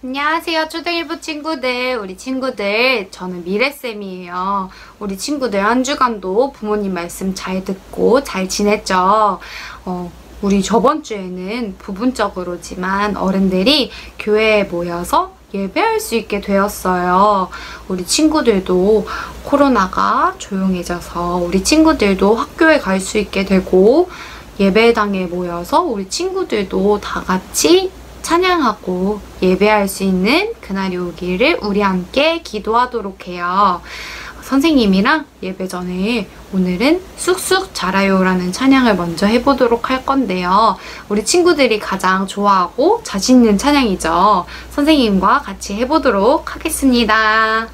안녕하세요 초등일부 친구들. 우리 친구들, 저는 미래쌤이에요. 우리 친구들 한 주간도 부모님 말씀 잘 듣고 잘 지냈죠? 우리 저번 주에는 부분적으로지만 어른들이 교회에 모여서 예배할 수 있게 되었어요. 우리 친구들도 코로나가 조용해져서 우리 친구들도 학교에 갈 수 있게 되고 예배당에 모여서 우리 친구들도 다 같이 찬양하고 예배할 수 있는 그날이 오기를 우리 함께 기도하도록 해요. 선생님이랑 예배 전에 오늘은 쑥쑥 자라요 라는 찬양을 먼저 해보도록 할 건데요. 우리 친구들이 가장 좋아하고 자신 있는 찬양이죠. 선생님과 같이 해보도록 하겠습니다.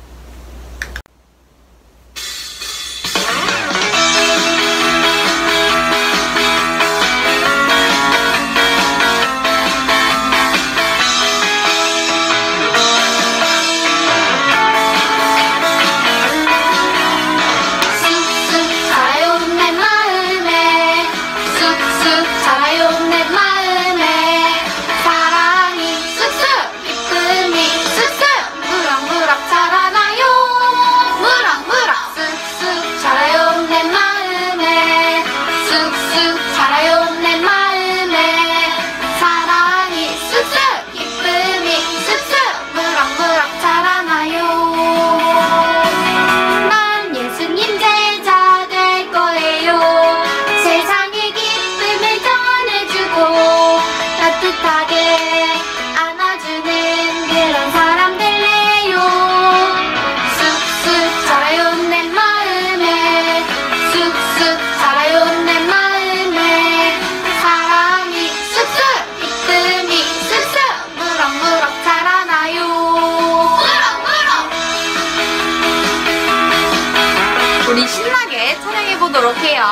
우리 신나게 찬양해보도록 해요.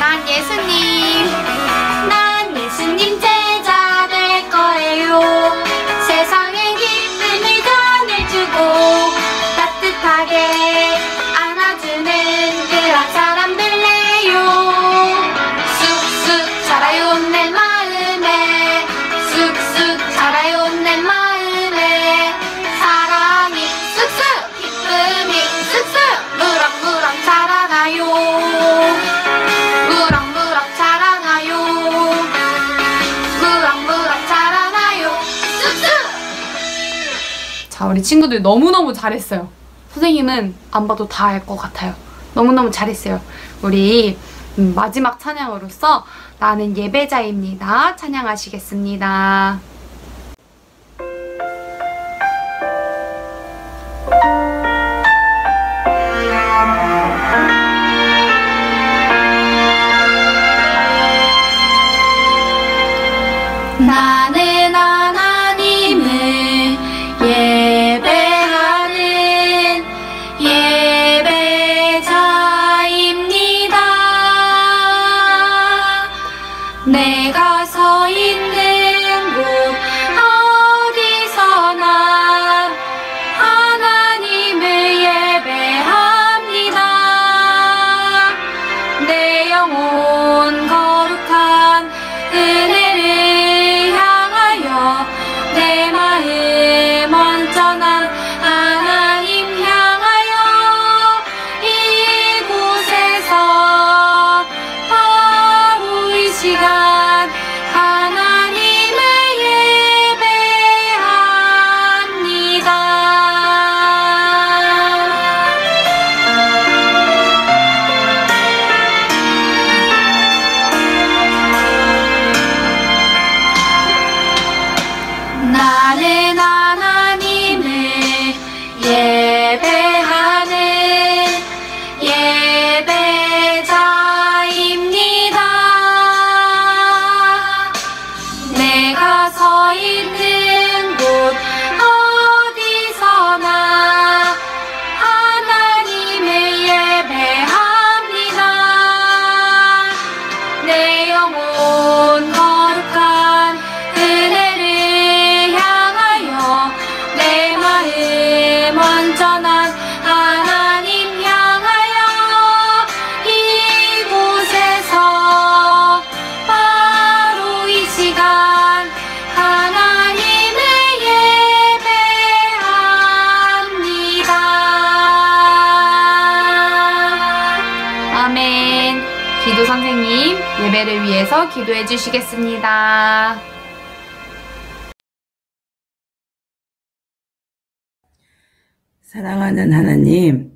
난 예수님 제자 될 거예요. 세상에 기쁨을 전해주고 따뜻하게 안아주는 그런 사람 될래요. 쑥쑥 자라요 내 마음에, 쑥쑥 자라요 내 마음에. 사랑이 쑥쑥, 기쁨이 쑥쑥, 무럭무럭 자라나요. 무럭무럭 자라나요. 무럭무럭 자라나요. 쑥쑥. 자, 우리 친구들 너무너무 잘했어요. 선생님은 안 봐도 다 알 것 같아요. 너무너무 잘했어요. 우리 마지막 찬양으로서 나는 예배자입니다. 찬양하시겠습니다. 나는 하나님을 예배하는 예배자입니다. 내가 서 있는 곳 어디서나 하나님을 예배합니다. 내 영혼 거룩한 은혜를 향하여 내 마음 온전한 하나님 향하여 이곳에서 바로 이 시간 하나님을 예배합니다. 나는 하나님을 예배하는 예배자입니다. 내가 서 있는 곳 어디서나 하나님을 예배합니다. 내 영혼 거룩한 은혜를 향하여 내 마음 온전한 하나님 향하여 이곳에서 예배를 위해서 기도해 주시겠습니다. 사랑하는 하나님,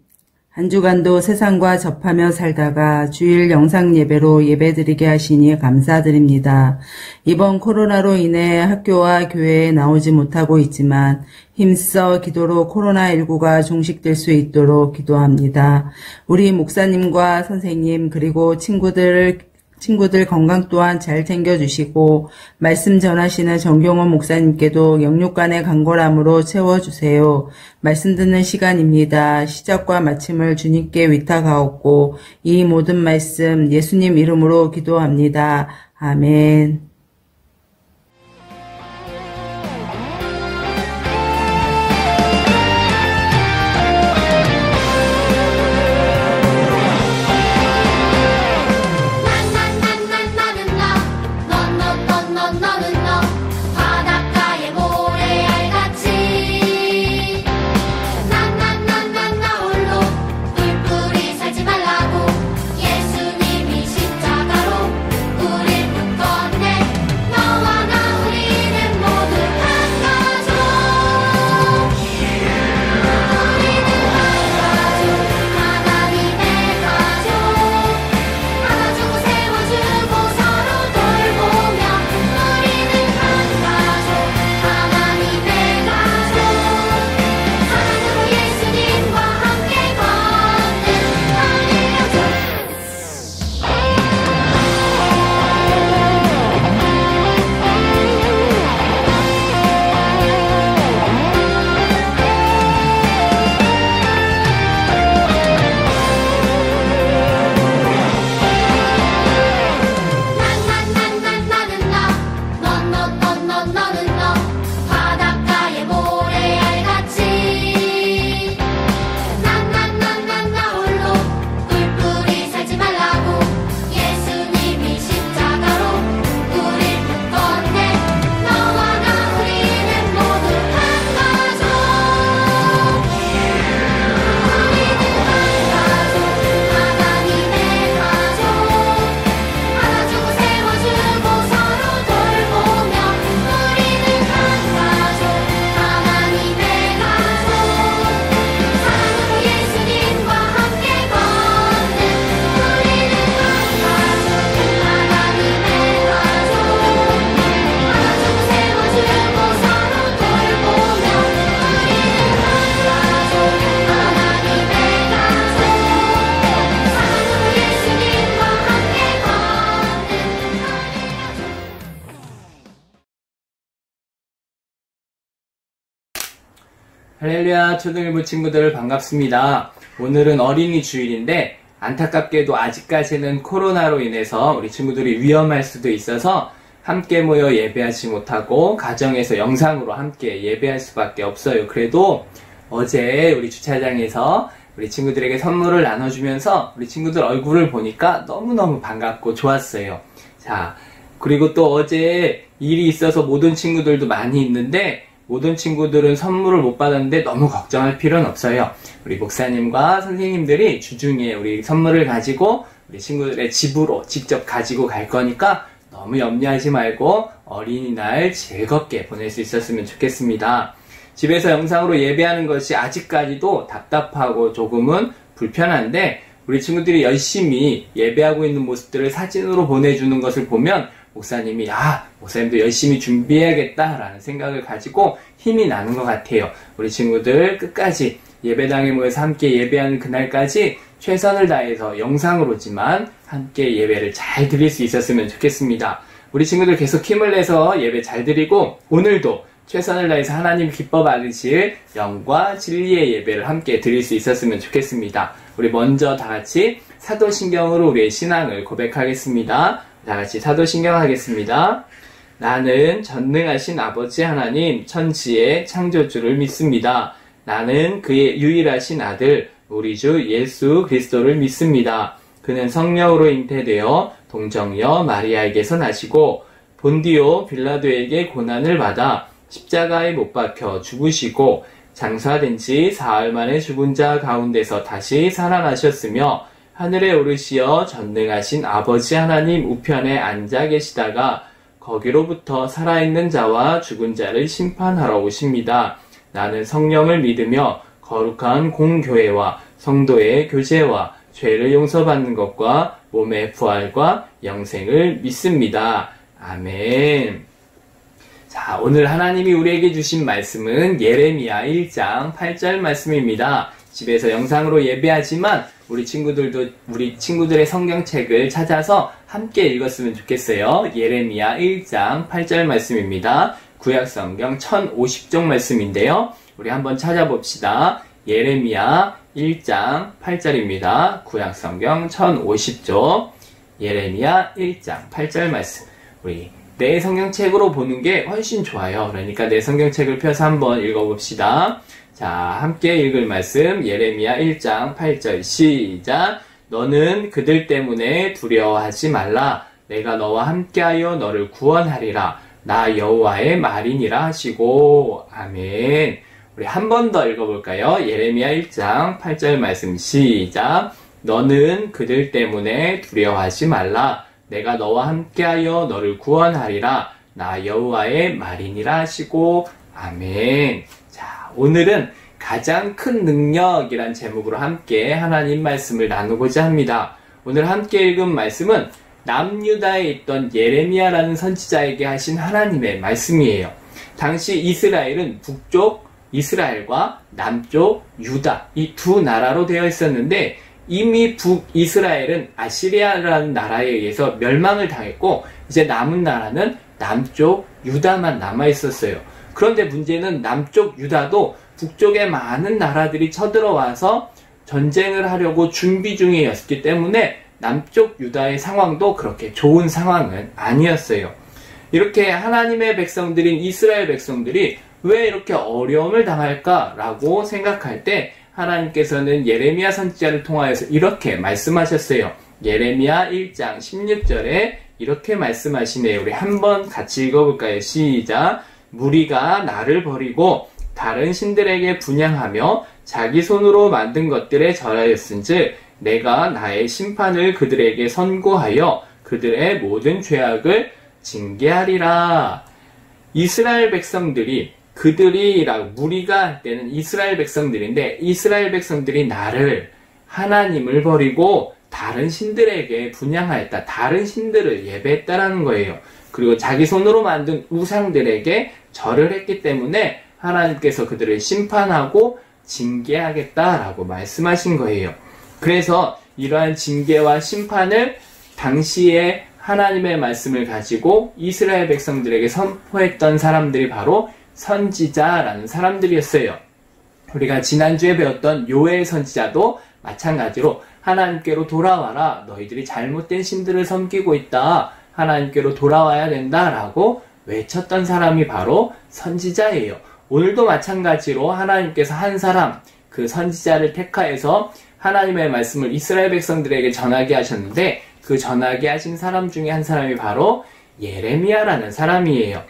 한 주간도 세상과 접하며 살다가 주일 영상 예배로 예배드리게 하시니 감사드립니다. 이번 코로나로 인해 학교와 교회에 나오지 못하고 있지만 힘써 기도로 코로나19가 종식될 수 있도록 기도합니다. 우리 목사님과 선생님 그리고 친구들 건강 또한 잘 챙겨주시고 말씀 전하시는 정경원 목사님께도 영육간의 간절함으로 채워주세요. 말씀 듣는 시간입니다. 시작과 마침을 주님께 위탁하옵고 이 모든 말씀 예수님 이름으로 기도합니다. 아멘. 할렐루야, 초등일부 친구들 반갑습니다. 오늘은 어린이 주일인데 안타깝게도 아직까지는 코로나로 인해서 우리 친구들이 위험할 수도 있어서 함께 모여 예배하지 못하고 가정에서 영상으로 함께 예배할 수밖에 없어요. 그래도 어제 우리 주차장에서 우리 친구들에게 선물을 나눠주면서 우리 친구들 얼굴을 보니까 너무너무 반갑고 좋았어요. 자, 그리고 또 어제 일이 있어서 못 온 친구들도 많이 있는데 모든 친구들은 선물을 못 받았는데 너무 걱정할 필요는 없어요. 우리 목사님과 선생님들이 주중에 우리 선물을 가지고 우리 친구들의 집으로 직접 가지고 갈 거니까 너무 염려하지 말고 어린이날 즐겁게 보낼 수 있었으면 좋겠습니다. 집에서 영상으로 예배하는 것이 아직까지도 답답하고 조금은 불편한데 우리 친구들이 열심히 예배하고 있는 모습들을 사진으로 보내주는 것을 보면 목사님이 목사님도 열심히 준비해야겠다라는 생각을 가지고 힘이 나는 것 같아요. 우리 친구들 끝까지 예배당에 모여서 함께 예배하는 그날까지 최선을 다해서 영상으로지만 함께 예배를 잘 드릴 수 있었으면 좋겠습니다. 우리 친구들 계속 힘을 내서 예배 잘 드리고 오늘도 최선을 다해서 하나님 기뻐 받으실 영과 진리의 예배를 함께 드릴 수 있었으면 좋겠습니다. 우리 먼저 다 같이 사도신경으로 우리의 신앙을 고백하겠습니다. 다 같이 사도신경 하겠습니다. 나는 전능하신 아버지 하나님 천지의 창조주를 믿습니다. 나는 그의 유일하신 아들 우리 주 예수 그리스도를 믿습니다. 그는 성령으로 잉태되어 동정녀 마리아에게서 나시고 본디오 빌라도에게 고난을 받아 십자가에 못 박혀 죽으시고 장사된 지 사흘 만에 죽은 자 가운데서 다시 살아나셨으며 하늘에 오르시어 전능하신 아버지 하나님 우편에 앉아 계시다가 거기로부터 살아있는 자와 죽은 자를 심판하러 오십니다. 나는 성령을 믿으며 거룩한 공교회와 성도의 교제와 죄를 용서받는 것과 몸의 부활과 영생을 믿습니다. 아멘. 자, 오늘 하나님이 우리에게 주신 말씀은 예레미야 1장 8절 말씀입니다. 집에서 영상으로 예배하지만 우리 친구들의 성경책을 찾아서 함께 읽었으면 좋겠어요. 예레미야 1장 8절 말씀입니다. 구약성경 1050쪽 말씀인데요. 우리 한번 찾아봅시다. 예레미야 1장 8절입니다. 구약성경 1050쪽 예레미야 1장 8절 말씀. 우리 내 성경책으로 보는 게 훨씬 좋아요. 그러니까 내 성경책을 펴서 한번 읽어봅시다. 자, 함께 읽을 말씀 예레미야 1장 8절 시작. 너는 그들 때문에 두려워하지 말라. 내가 너와 함께하여 너를 구원하리라. 나 여호와의 말이니라 하시고. 아멘. 우리 한 번 더 읽어볼까요? 예레미야 1장 8절 말씀 시작. 너는 그들 때문에 두려워하지 말라. 내가 너와 함께하여 너를 구원하리라. 나 여호와의 말이니라 하시고. 아멘. 자, 오늘은 가장 큰 능력이란 제목으로 함께 하나님 말씀을 나누고자 합니다. 오늘 함께 읽은 말씀은 남유다에 있던 예레미야라는 선지자에게 하신 하나님의 말씀이에요. 당시 이스라엘은 북쪽 이스라엘과 남쪽 유다 이 두 나라로 되어 있었는데 이미 북이스라엘은 아시리아라는 나라에 의해서 멸망을 당했고 이제 남은 나라는 남쪽 유다만 남아 있었어요. 그런데 문제는 남쪽 유다도 북쪽의 많은 나라들이 쳐들어와서 전쟁을 하려고 준비 중이었기 때문에 남쪽 유다의 상황도 그렇게 좋은 상황은 아니었어요. 이렇게 하나님의 백성들인 이스라엘 백성들이 왜 이렇게 어려움을 당할까라고 생각할 때 하나님께서는 예레미야 선지자를 통하여서 이렇게 말씀하셨어요. 예레미야 1장 16절에 이렇게 말씀하시네요. 우리 한번 같이 읽어볼까요? 시작. 무리가 나를 버리고 다른 신들에게 분향하며 자기 손으로 만든 것들에 절하였은즉 내가 나의 심판을 그들에게 선고하여 그들의 모든 죄악을 징계하리라. 이스라엘 백성들이 무리가 할 때는 이스라엘 백성들인데 이스라엘 백성들이 나를 하나님을 버리고 다른 신들에게 분향하였다. 다른 신들을 예배했다라는 거예요. 그리고 자기 손으로 만든 우상들에게 절을 했기 때문에 하나님께서 그들을 심판하고 징계하겠다라고 말씀하신 거예요. 그래서 이러한 징계와 심판을 당시에 하나님의 말씀을 가지고 이스라엘 백성들에게 선포했던 사람들이 바로 선지자라는 사람들이었어요. 우리가 지난주에 배웠던 요엘 선지자도 마찬가지로 하나님께로 돌아와라. 너희들이 잘못된 신들을 섬기고 있다. 하나님께로 돌아와야 된다라고 외쳤던 사람이 바로 선지자예요. 오늘도 마찬가지로 하나님께서 한 사람, 그 선지자를 택하여서 하나님의 말씀을 이스라엘 백성들에게 전하게 하셨는데 그 전하게 하신 사람 중에 한 사람이 바로 예레미야라는 사람이에요.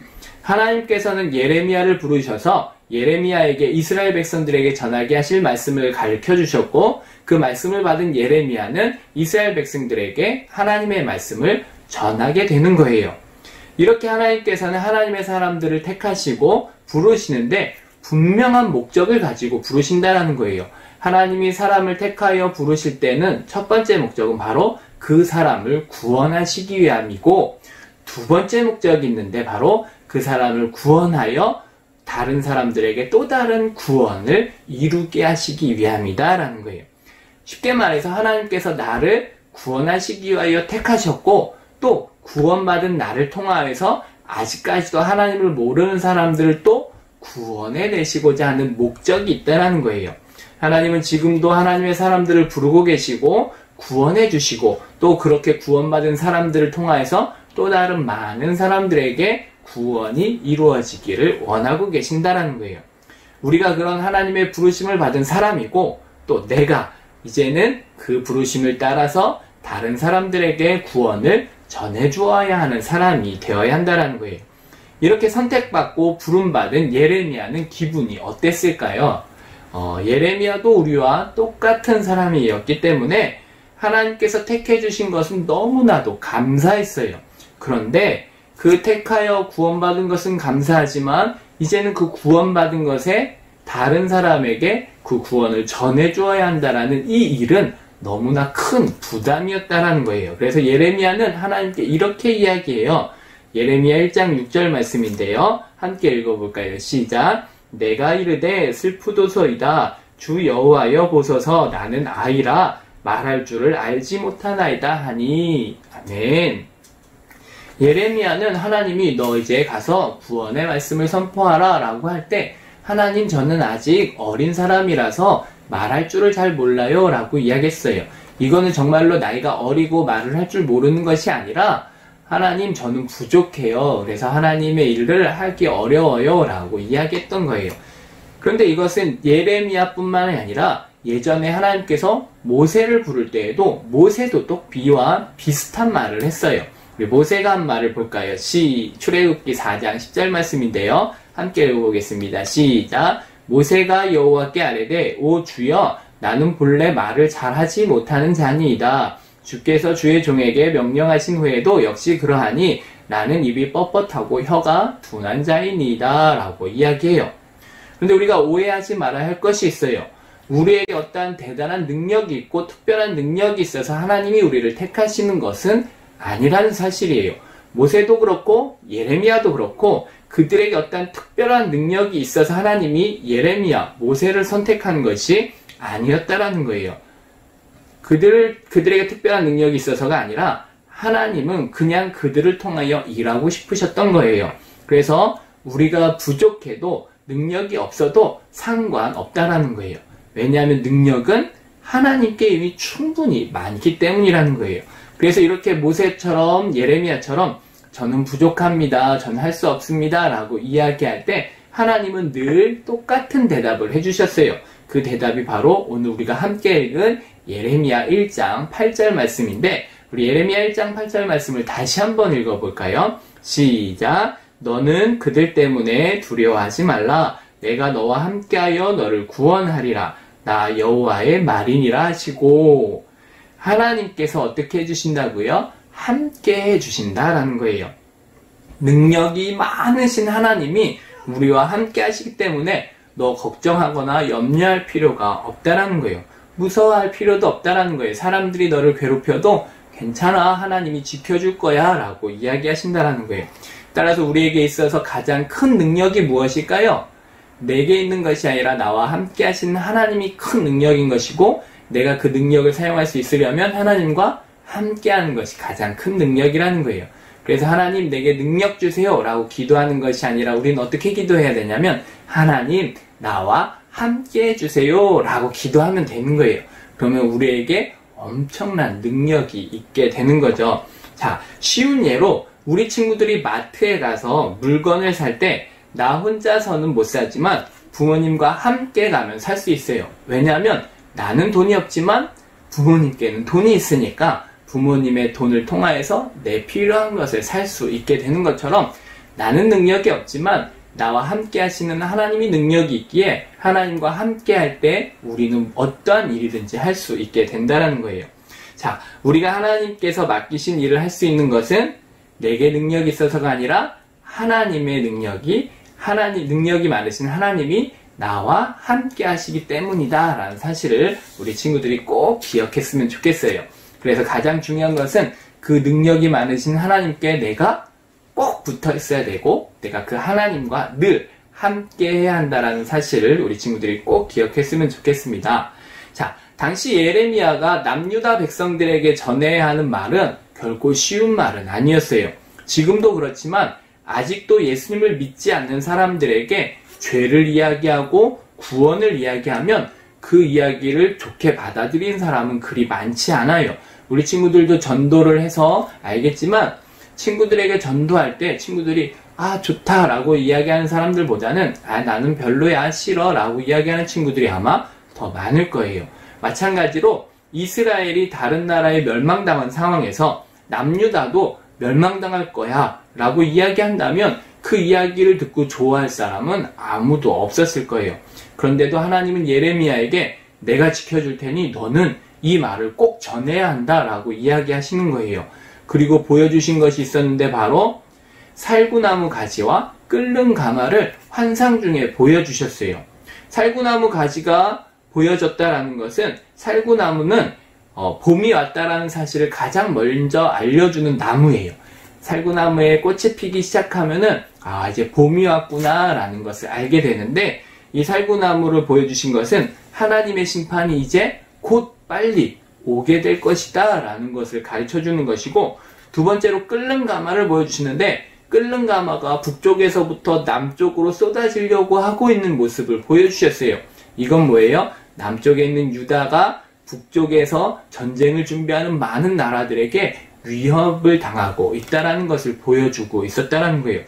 하나님께서는 예레미야를 부르셔서 예레미야에게 이스라엘 백성들에게 전하게 하실 말씀을 가르쳐 주셨고 그 말씀을 받은 예레미야는 이스라엘 백성들에게 하나님의 말씀을 전하게 되는 거예요. 이렇게 하나님께서는 하나님의 사람들을 택하시고 부르시는데 분명한 목적을 가지고 부르신다라는 거예요. 하나님이 사람을 택하여 부르실 때는 첫 번째 목적은 바로 그 사람을 구원하시기 위함이고 두 번째 목적이 있는데 바로 그 사람을 구원하여 다른 사람들에게 또 다른 구원을 이루게 하시기 위함이다 라는 거예요. 쉽게 말해서 하나님께서 나를 구원하시기 위하여 택하셨고 또 구원받은 나를 통하여서 아직까지도 하나님을 모르는 사람들을 또 구원해 내시고자 하는 목적이 있다라는 거예요. 하나님은 지금도 하나님의 사람들을 부르고 계시고 구원해 주시고 또 그렇게 구원받은 사람들을 통하여서 또 다른 많은 사람들에게 구원이 이루어지기를 원하고 계신다라는 거예요. 우리가 그런 하나님의 부르심을 받은 사람이고 또 내가 이제는 그 부르심을 따라서 다른 사람들에게 구원을 전해주어야 하는 사람이 되어야 한다는 거예요. 이렇게 선택받고 부름받은 예레미야는 기분이 어땠을까요? 예레미야도 우리와 똑같은 사람이었기 때문에 하나님께서 택해 주신 것은 너무나도 감사했어요. 그런데 그 택하여 구원받은 것은 감사하지만 이제는 그 구원받은 것에 다른 사람에게 그 구원을 전해주어야 한다라는 이 일은 너무나 큰 부담이었다라는 거예요. 그래서 예레미야는 하나님께 이렇게 이야기해요. 예레미야 1장 6절 말씀인데요. 함께 읽어볼까요? 시작. 내가 이르되 슬프도소이다. 주 여호와여 보소서 나는 아이라 말할 줄을 알지 못하나이다 하니. 아멘. 예레미야는 하나님이 너 이제 가서 구원의 말씀을 선포하라 라고 할 때 하나님 저는 아직 어린 사람이라서 말할 줄을 잘 몰라요 라고 이야기했어요. 이거는 정말로 나이가 어리고 말을 할 줄 모르는 것이 아니라 하나님 저는 부족해요. 그래서 하나님의 일을 하기 어려워요 라고 이야기했던 거예요. 그런데 이것은 예레미야뿐만 아니라 예전에 하나님께서 모세를 부를 때에도 모세도 또 비와 비슷한 말을 했어요. 우리 모세가 한 말을 볼까요? 출애굽기 4장 10절 말씀인데요. 함께 읽어보겠습니다. 시작. 모세가 여호와께 아뢰되 오 주여 나는 본래 말을 잘하지 못하는 자니이다. 주께서 주의 종에게 명령하신 후에도 역시 그러하니 나는 입이 뻣뻣하고 혀가 둔한 자이니이다 라고 이야기해요. 그런데 우리가 오해하지 말아야 할 것이 있어요. 우리에게 어떠한 대단한 능력이 있고 특별한 능력이 있어서 하나님이 우리를 택하시는 것은 아니라는 사실이에요. 모세도 그렇고 예레미야도 그렇고 그들에게 어떤 특별한 능력이 있어서 하나님이 예레미야, 모세를 선택한 것이 아니었다라는 거예요. 그들에게 특별한 능력이 있어서가 아니라 하나님은 그냥 그들을 통하여 일하고 싶으셨던 거예요. 그래서 우리가 부족해도 능력이 없어도 상관없다라는 거예요. 왜냐하면 능력은 하나님께 이미 충분히 많기 때문이라는 거예요. 그래서 이렇게 모세처럼 예레미야처럼 저는 부족합니다. 저는 할 수 없습니다. 라고 이야기할 때 하나님은 늘 똑같은 대답을 해주셨어요. 그 대답이 바로 오늘 우리가 함께 읽은 예레미야 1장 8절 말씀인데 우리 예레미야 1장 8절 말씀을 다시 한번 읽어볼까요? 시작. 너는 그들 때문에 두려워하지 말라. 내가 너와 함께하여 너를 구원하리라. 나 여호와의 말이니라 하시고 하나님께서 어떻게 해주신다고요? 함께 해주신다라는 거예요. 능력이 많으신 하나님이 우리와 함께 하시기 때문에 너 걱정하거나 염려할 필요가 없다라는 거예요. 무서워할 필요도 없다라는 거예요. 사람들이 너를 괴롭혀도 괜찮아. 하나님이 지켜줄 거야. 라고 이야기하신다라는 거예요. 따라서 우리에게 있어서 가장 큰 능력이 무엇일까요? 내게 있는 것이 아니라 나와 함께 하시는 하나님이 큰 능력인 것이고 내가 그 능력을 사용할 수 있으려면 하나님과 함께하는 것이 가장 큰 능력이라는 거예요. 그래서 하나님 내게 능력 주세요 라고 기도하는 것이 아니라 우리는 어떻게 기도해야 되냐면 하나님 나와 함께 해주세요 라고 기도하면 되는 거예요. 그러면 우리에게 엄청난 능력이 있게 되는 거죠. 자, 쉬운 예로 우리 친구들이 마트에 가서 물건을 살 때 나 혼자서는 못 사지만 부모님과 함께 가면 살 수 있어요. 왜냐하면 나는 돈이 없지만 부모님께는 돈이 있으니까 부모님의 돈을 통하여서 내 필요한 것을 살 수 있게 되는 것처럼 나는 능력이 없지만 나와 함께 하시는 하나님이 능력이 있기에 하나님과 함께 할 때 우리는 어떠한 일이든지 할 수 있게 된다는 거예요. 자, 우리가 하나님께서 맡기신 일을 할 수 있는 것은 내게 능력이 있어서가 아니라 하나님의 능력이 많으신 하나님이 나와 함께 하시기 때문이다 라는 사실을 우리 친구들이 꼭 기억했으면 좋겠어요. 그래서 가장 중요한 것은 그 능력이 많으신 하나님께 내가 꼭 붙어 있어야 되고 내가 그 하나님과 늘 함께 해야 한다라는 사실을 우리 친구들이 꼭 기억했으면 좋겠습니다. 자, 당시 예레미야가 남유다 백성들에게 전해야 하는 말은 결코 쉬운 말은 아니었어요. 지금도 그렇지만 아직도 예수님을 믿지 않는 사람들에게 죄를 이야기하고 구원을 이야기하면 그 이야기를 좋게 받아들인 사람은 그리 많지 않아요. 우리 친구들도 전도를 해서 알겠지만 친구들에게 전도할 때 친구들이 아 좋다 라고 이야기하는 사람들보다는 아 나는 별로야 싫어 라고 이야기하는 친구들이 아마 더 많을 거예요. 마찬가지로 이스라엘이 다른 나라에 멸망당한 상황에서 남유다도 멸망당할 거야 라고 이야기한다면 그 이야기를 듣고 좋아할 사람은 아무도 없었을 거예요. 그런데도 하나님은 예레미야에게 내가 지켜줄 테니 너는 이 말을 꼭 전해야 한다라고 이야기하시는 거예요. 그리고 보여주신 것이 있었는데 바로 살구나무 가지와 끓는 가마를 환상 중에 보여주셨어요. 살구나무 가지가 보여졌다라는 것은 살구나무는 봄이 왔다라는 사실을 가장 먼저 알려주는 나무예요. 살구나무에 꽃이 피기 시작하면은 이제 봄이 왔구나 라는 것을 알게 되는데, 이 살구나무를 보여주신 것은 하나님의 심판이 이제 곧 빨리 오게 될 것이다 라는 것을 가르쳐 주는 것이고, 두 번째로 끓는 가마를 보여주시는데, 끓는 가마가 북쪽에서부터 남쪽으로 쏟아지려고 하고 있는 모습을 보여주셨어요. 이건 뭐예요? 남쪽에 있는 유다가 북쪽에서 전쟁을 준비하는 많은 나라들에게 위협을 당하고 있다라는 것을 보여주고 있었다라는 거예요.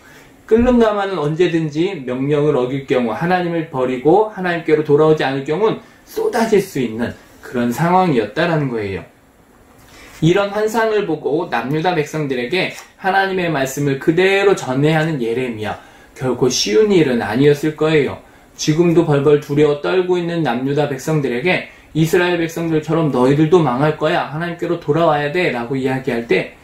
끓는 가마는 언제든지 명령을 어길 경우, 하나님을 버리고 하나님께로 돌아오지 않을 경우는 쏟아질 수 있는 그런 상황이었다라는 거예요. 이런 환상을 보고 남유다 백성들에게 하나님의 말씀을 그대로 전해야 하는 예레미야, 결코 쉬운 일은 아니었을 거예요. 지금도 벌벌 두려워 떨고 있는 남유다 백성들에게 이스라엘 백성들처럼 너희들도 망할 거야, 하나님께로 돌아와야 돼 라고 이야기할 때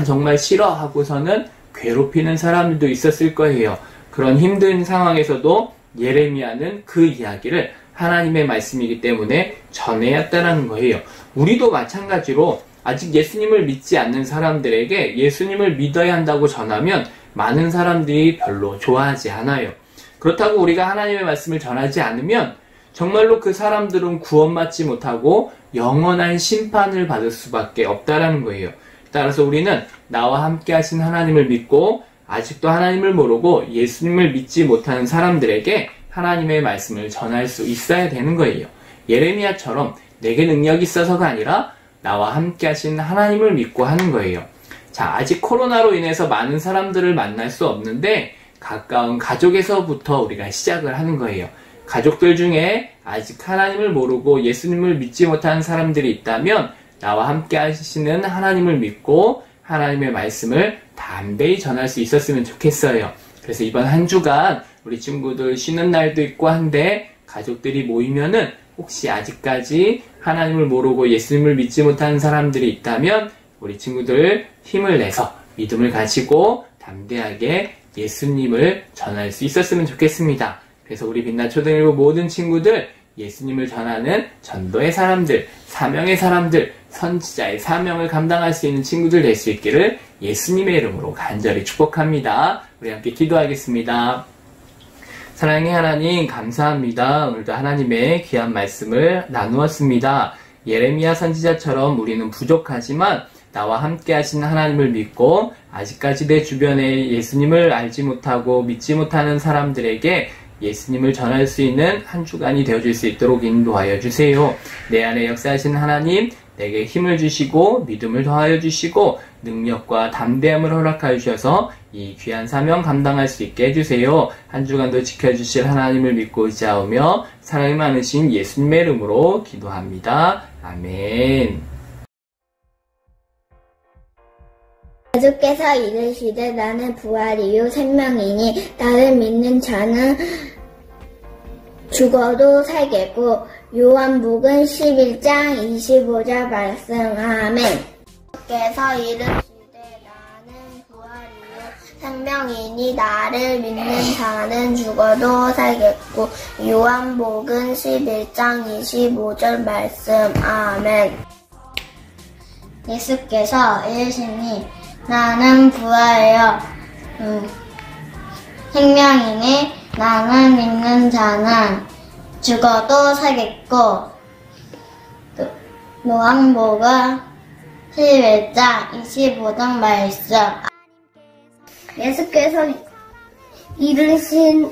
정말 싫어 하고서는 괴롭히는 사람들도 있었을 거예요. 그런 힘든 상황에서도 예레미야는 그 이야기를 하나님의 말씀이기 때문에 전해야 했다는 거예요. 우리도 마찬가지로 아직 예수님을 믿지 않는 사람들에게 예수님을 믿어야 한다고 전하면 많은 사람들이 별로 좋아하지 않아요. 그렇다고 우리가 하나님의 말씀을 전하지 않으면 정말로 그 사람들은 구원받지 못하고 영원한 심판을 받을 수밖에 없다라는 거예요. 따라서 우리는 나와 함께 하신 하나님을 믿고 아직도 하나님을 모르고 예수님을 믿지 못하는 사람들에게 하나님의 말씀을 전할 수 있어야 되는 거예요. 예레미야처럼 내게 능력이 있어서가 아니라 나와 함께 하신 하나님을 믿고 하는 거예요. 자, 아직 코로나로 인해서 많은 사람들을 만날 수 없는데 가까운 가족에서부터 우리가 시작을 하는 거예요. 가족들 중에 아직 하나님을 모르고 예수님을 믿지 못하는 사람들이 있다면 나와 함께 하시는 하나님을 믿고 하나님의 말씀을 담대히 전할 수 있었으면 좋겠어요. 그래서 이번 한 주간 우리 친구들 쉬는 날도 있고 한데 가족들이 모이면은 혹시 아직까지 하나님을 모르고 예수님을 믿지 못하는 사람들이 있다면 우리 친구들 힘을 내서 믿음을 가지고 담대하게 예수님을 전할 수 있었으면 좋겠습니다. 그래서 우리 빛나 초등일부 모든 친구들 예수님을 전하는 전도의 사람들, 사명의 사람들, 선지자의 사명을 감당할 수 있는 친구들 될 수 있기를 예수님의 이름으로 간절히 축복합니다. 우리 함께 기도하겠습니다. 사랑의 하나님, 감사합니다. 오늘도 하나님의 귀한 말씀을 나누었습니다. 예레미야 선지자처럼 우리는 부족하지만 나와 함께 하신 하나님을 믿고 아직까지 내 주변에 예수님을 알지 못하고 믿지 못하는 사람들에게 예수님을 전할 수 있는 한 주간이 되어줄 수 있도록 인도하여 주세요. 내 안에 역사하신 하나님, 내게 힘을 주시고 믿음을 더하여 주시고 능력과 담대함을 허락하여 주셔서 이 귀한 사명 감당할 수 있게 해주세요. 한 주간도 지켜주실 하나님을 믿고 의지하오며 사랑이 많으신 예수님의 이름으로 기도합니다. 아멘. 주께서 이르시되 나는 부활이요 생명이니 나를 믿는 자는 죽어도 살겠고 요한복음 11장 25절 말씀. 아멘. 주께서 이르시되 나는 부활이요 생명이니 나를 믿는 자는 죽어도 살겠고 요한복음 11장 25절 말씀. 아멘. 예수께서 이르시니 나는 부활이요 생명이니 나는 믿는 자는 죽어도 살겠고 요한복음 11장 25절 말씀. 예수께서 이르신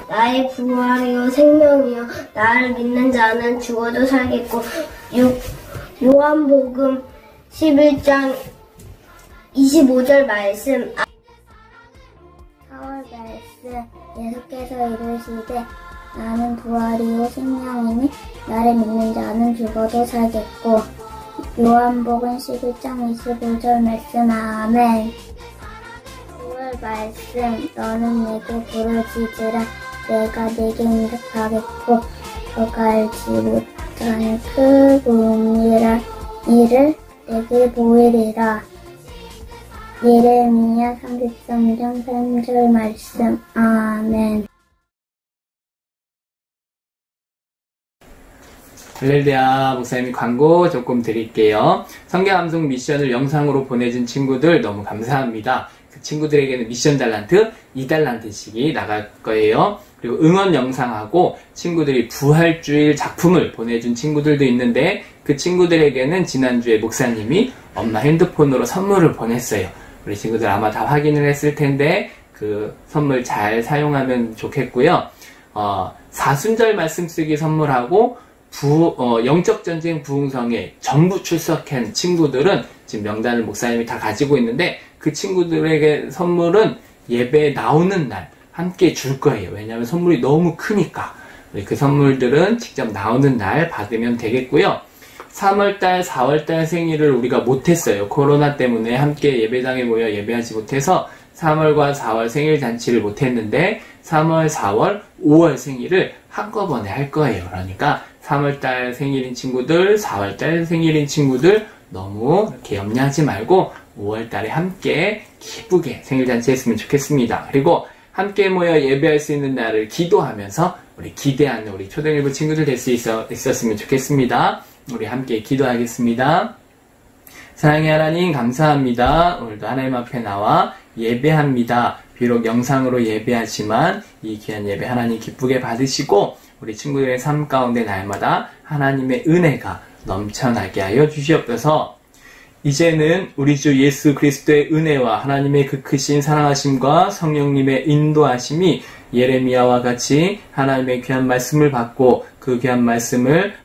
나의 부활이요 생명이요 나를 믿는 자는 죽어도 살겠고 요한복음 11장 25절 말씀. 4월 말씀. 예수께서 이르시되 나는 부활이요 생명이니 나를 믿는 자는 죽어도 살겠고 요한복음 11장 25절 말씀. 아멘. 9월 말씀. 너는 내게 부르짖으라 내가 내게 응답하겠고 너가 알지 그러니 그 부흥이라 이를 내게 보이리라. 예레미야 33장 3절 말씀. 아멘. 할렐루야. 목사님이 광고 조금 드릴게요. 성경 암송 미션을 영상으로 보내준 친구들 너무 감사합니다. 그 친구들에게는 미션 달란트 2달란트씩이 나갈 거예요. 그리고 응원 영상하고 친구들이 부활주일 작품을 보내준 친구들도 있는데 그 친구들에게는 지난주에 목사님이 엄마 핸드폰으로 선물을 보냈어요. 우리 친구들 아마 다 확인을 했을 텐데 그 선물 잘 사용하면 좋겠고요. 사순절 말씀 쓰기 선물하고 영적전쟁 부흥성에 전부 출석한 친구들은 지금 명단을 목사님이 다 가지고 있는데 그 친구들에게 선물은 예배에 나오는 날 함께 줄 거예요. 왜냐하면 선물이 너무 크니까. 그 선물들은 직접 나오는 날 받으면 되겠고요. 3월달, 4월달 생일을 우리가 못했어요. 코로나 때문에 함께 예배당에 모여 예배하지 못해서 3월과 4월 생일 잔치를 못했는데 3월, 4월, 5월 생일을 한꺼번에 할 거예요. 그러니까 3월달 생일인 친구들, 4월달 생일인 친구들 너무 이렇게 염려하지 말고 5월달에 함께 기쁘게 생일 잔치 했으면 좋겠습니다. 그리고 함께 모여 예배할 수 있는 날을 기도하면서 우리 기대하는 우리 초등일부 친구들 될 수 있었으면 좋겠습니다. 우리 함께 기도하겠습니다. 사랑의 하나님 감사합니다. 오늘도 하나님 앞에 나와 예배합니다. 비록 영상으로 예배하지만 이 귀한 예배 하나님 기쁘게 받으시고 우리 친구들의 삶 가운데 날마다 하나님의 은혜가 넘쳐나게 하여 주시옵소서. 이제는 우리 주 예수 그리스도의 은혜와 하나님의 그 크신 사랑하심과 성령님의 인도하심이 예레미야와 같이 하나님의 귀한 말씀을 받고 그 귀한 말씀을